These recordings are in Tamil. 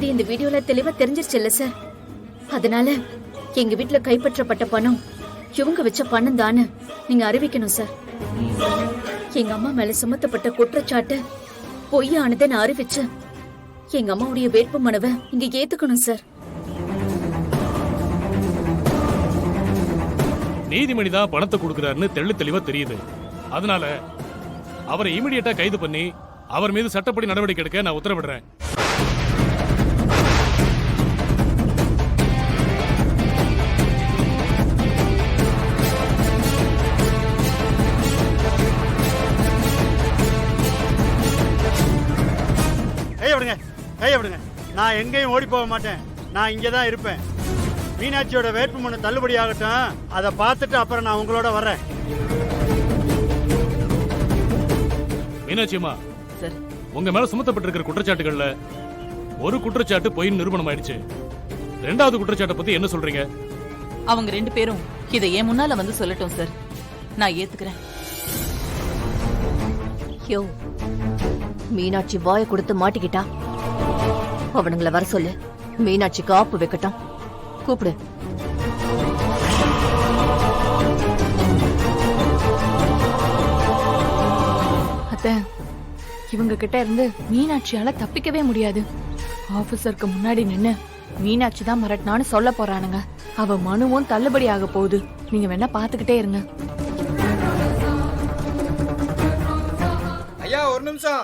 அது இந்த வீடியோல தெளிவா தெரிஞ்சிருச்சுல்ல சார். அதனால எங்க வீட்டுல கைப்பற்றப்பட்ட பணம் இவங்க வச்ச பணம் தானு நீங்க அறிவிக்கணும் சார். எங்க அம்மா மேல சுமத்தப்பட்ட குற்றச்சாட்டு பொய்யானதை நான் அறிவிச்சு எங்க அம்மாவுடைய வேட்பு மனுவை இங்க ஏத்துக்கணும் சார். நீதிமணி தான் பணத்தை கொடுக்கிறாருன்னு தெளிவா தெரியுது. அதனால அவரை இமிடியேட்டா கைது பண்ணி அவர் மீது சட்டப்படி நடவடிக்கை எடுக்க நான் உத்தரவிடுறேன். கையை விடுங்க. நான் எங்கேயும் ஓடி போக மாட்டேன். நான் இங்கதான் இருப்பேன். மீனாட்சியோட வேட்புமனு தள்ளுபடி ஆகட்டும். அதை பார்த்துட்டு அப்புறம் நான் உங்களோட வர்றேன். மீனாட்சி அம்மா, உங்க மேல சுமத்தப்பட்டிருக்கிற குற்றச்சாட்டுகள்ல ஒரு குற்றச்சாட்டு பொய் நிரூபணம் ஆயிடுச்சு. ரெண்டாவது குற்றச்சாட்டை பத்தி என்ன சொல்றீங்க? அவங்க 2 பேரும் இதை ஏன் முன்னால வந்து சொல்லட்டும் சார். நான் ஏத்துக்கிறேன். யோ, மீனாட்சி வாயை கொடுத்து மாட்டிக்கிட்டா. அவனுங்களை வர சொல்லு. மீனாட்சி காப்பு வைக்கட்டும். கூப்பிடு. அத்தை, இவங்க கிட்ட இருந்து மீனாட்சியால தப்பிக்கவே முடியாது. ஆபீசருக்கு முன்னாடி நின்னு மீனாட்சி தான் மிரட்டினான்னு சொல்ல போறானுங்க. அவ மனுவும் தள்ளுபடி ஆக போகுது. நீங்க வேணா பாத்துக்கிட்டே இருங்க. ஐயா, ஒரு நிமிஷம்.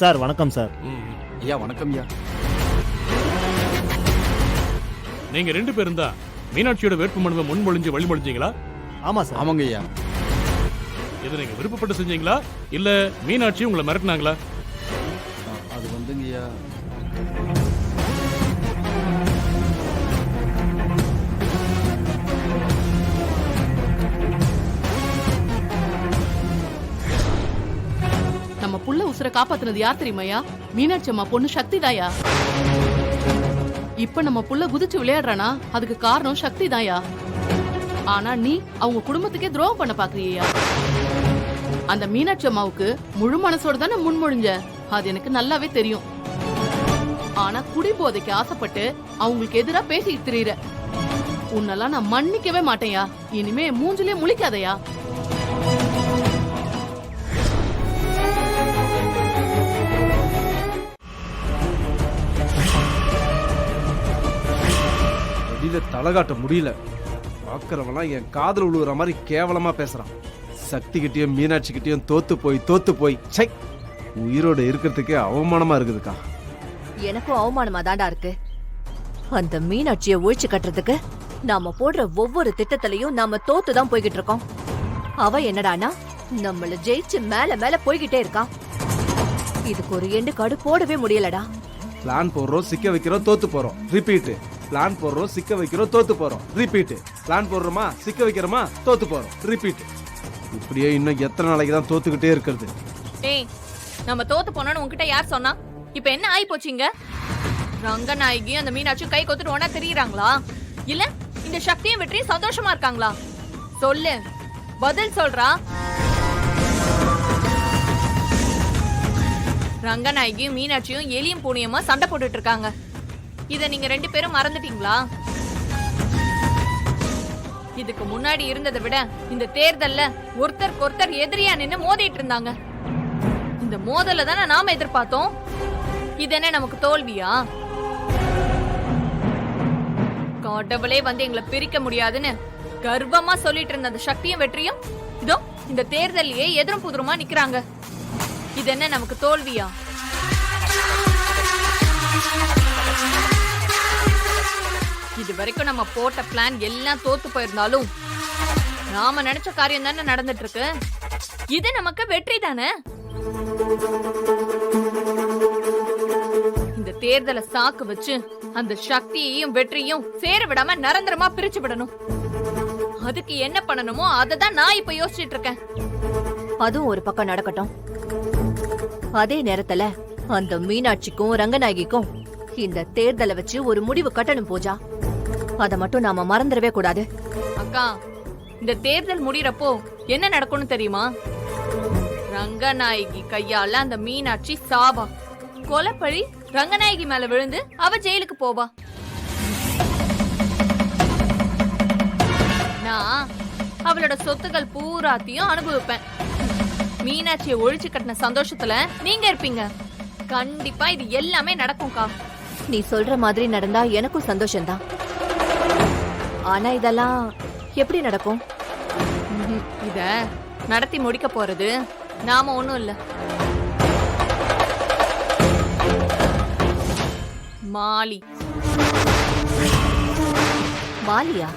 சார் வணக்கம் சார். ஐயா வணக்கம் ஐயா. நீங்க 2 பேரும் தான் மீனாட்சியோட வேட்புமனுவை முன்மொழிஞ்சு வழிமொழிஞ்சீங்களா? ஆமா சார். ஆமாங்க ஐயா. இதை நீங்க விருப்பப்பட்டு செஞ்சீங்களா இல்ல மீனாட்சி உங்களை மிரட்டினாங்களா? அது வந்துங்க ஐயா, நம்ம புள்ள உசுரை காப்பாத்துனது யார் தெரியுமாயா? மீனாட்சி அம்மா பொண்ணு சக்தி தாயா. இப்ப நம்ம புள்ள குதிச்சு விளையாடுறானா அதுக்கு காரணம் சக்தி தாயா. ஆனா நீ அவங்க குடும்பத்துக்கே துரோகம் பண்ண பாக்குறியா? அந்த மீனாட்சி அம்மாவுக்கு முழு மனசோட தானே முன்மொழிஞ்ச. அது எனக்கு நல்லாவே தெரியும். ஆனா குடி போதைக்கு ஆசைப்பட்டு அவங்களுக்கு எதிரா பேசிட்டு திரியிற. உன்னெல்லாம் நான் மன்னிக்கவே மாட்டேயா. இனிமே மூஞ்சிலே முழிக்காதயா. தலகாட்ட முடியல. பாக்குறவெல்லாம் என் காதல் உழுவுற மாதிரி கேவலமா பேசுறான். சக்தி கிட்டயும் மீனாட்சி கிட்டயும் தோத்து போய் சை, உயிரோட இருக்கிறதுக்கே அவமானமா இருக்குதுக்கா. எனக்கும் அவமானமா தாண்டா இருக்கு. அந்த மீனாட்சியை ஒழிச்சு கட்டுறதுக்கு நாம போடுற ஒவ்வொரு திட்டத்திலையும் நாம தோத்துதான் போய்கிட்டு இருக்கோம். அவ என்னடானா நம்மள ஜெயிச்சு மேல மேல போய்கிட்டே இருக்கா. இதுக்கு ஒரு எண்டு காடு போடவே முடியலடா. பிளான் போடுறோம், சிக்க வைக்கிறோம், தோத்து போறோம். ரிப்பீட். பிளான் போடுறோம், சிக்க வைக்கிறோம், தோத்து போறோம். ரிப்பீட். பிளான் போடுறோமா, சிக்க வைக்கிறோமா, தோத்து போறோம். ரிப்பீட். இப்படியே இன்னும் எத்தனை நாளைக்கு தான் தோத்துக்கிட்டே இருக்கிறது? ஏய், நம்ம தோத்து போனோம்னு உன்கிட்ட யார் சொன்னா? இப்ப என்ன ஆயி போச்சுங்க? ரங்கநாயகியும் அந்த மீனாட்சியும் கை கொத்துட்டு ஒன்னா தெரியுறாங்களா? இல்ல இந்த சக்தியும் வெற்றியும் சந்தோஷமா இருக்காங்களா? சொல்லு, பதில் சொல்றா. ரங்கநாயகியும் மீனாட்சியும் எலியும் பூனியமா சண்டை போட்டுட்டு இருக்காங்க. இத நீங்க 2 பேரும் மறந்துட்டீங்களா? இதுக்கு முன்னாடி இருந்ததை விட இந்த தேர்தல்ல ஒருத்தருக்கு ஒருத்தர் எதிரியா நின்னு மோதிட்டு இருந்தாங்க. இந்த மோதல தானே நாம எதிர்பார்த்தோம். இது என்ன நமக்கு தோல்வியா? கடவுளே வந்து எங்களை பிரிக்க முடியாதுன்னு கர்வமா சொல்லிட்டு இருந்த அந்த சக்தியும் வெற்றியும் இதோ இந்த தேர்தலையே எதிரும் புதிருமா நிக்கிறாங்க. இது என்ன நமக்கு தோல்வியா? இது வரைக்கும் நம்ம போட்ட பிளான் எல்லாம் தோத்து போயிருந்தாலும் நாம நினைச்ச காரியம் தானே நடந்துட்டு இருக்கு. இது நமக்கு வெற்றி தானே. இந்த தேர்தலை சாக்கு வச்சு அந்த சக்தியையும் வெற்றியும் சேர விடாம நிரந்தரமா பிரிச்சு விடணும். அதுக்கு என்ன பண்ணணுமோ அததான் நான் இப்ப யோசிச்சுட்டு இருக்கேன். அதுவும் ஒரு பக்கம் நடக்கட்டும். அதே நேரத்துல அந்த மீனாட்சிக்கும் ரங்கநாயகிக்கும் இந்த தேர்தலை வச்சு ஒரு முடிவு கட்டணும் பூஜா. அத மட்டும் நாம மறந்துடவே கூடாது. அக்கா, இந்த தேர்தல் முடியறப்போ என்ன நடக்கும்னு தெரியுமா? ரங்கநாயகி கையால அந்த மீனாட்சி சாவா. கொலைப்பழி ரங்கநாயகி மேல விழுந்து அவ ஜெயிலுக்கு போவா. நான் அவளோட சொத்துக்கள் பூராத்தையும் அனுபவிப்பேன். மீனாட்சியை ஒழிச்சு கட்டின சந்தோஷத்துல நீங்க இருப்பீங்க. கண்டிப்பா இது எல்லாமே நடக்கும்க்கா. நீ சொல்ற மாதிரி நடந்தா எனக்கும் சந்தோஷம்தான். ஆனா இதெல்லாம் எப்படி நடக்கும்? இத நடத்தி முடிக்க போறது நாம ஒண்ணும் இல்ல, மாலி. மாலியா?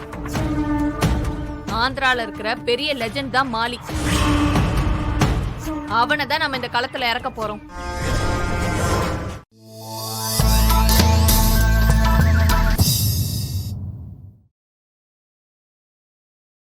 ஆந்திரால இருக்கிற பெரிய லெஜெண்ட் தான் மாலி. அவனை தான் நம்ம இந்த களத்துல இறக்க போறோம்.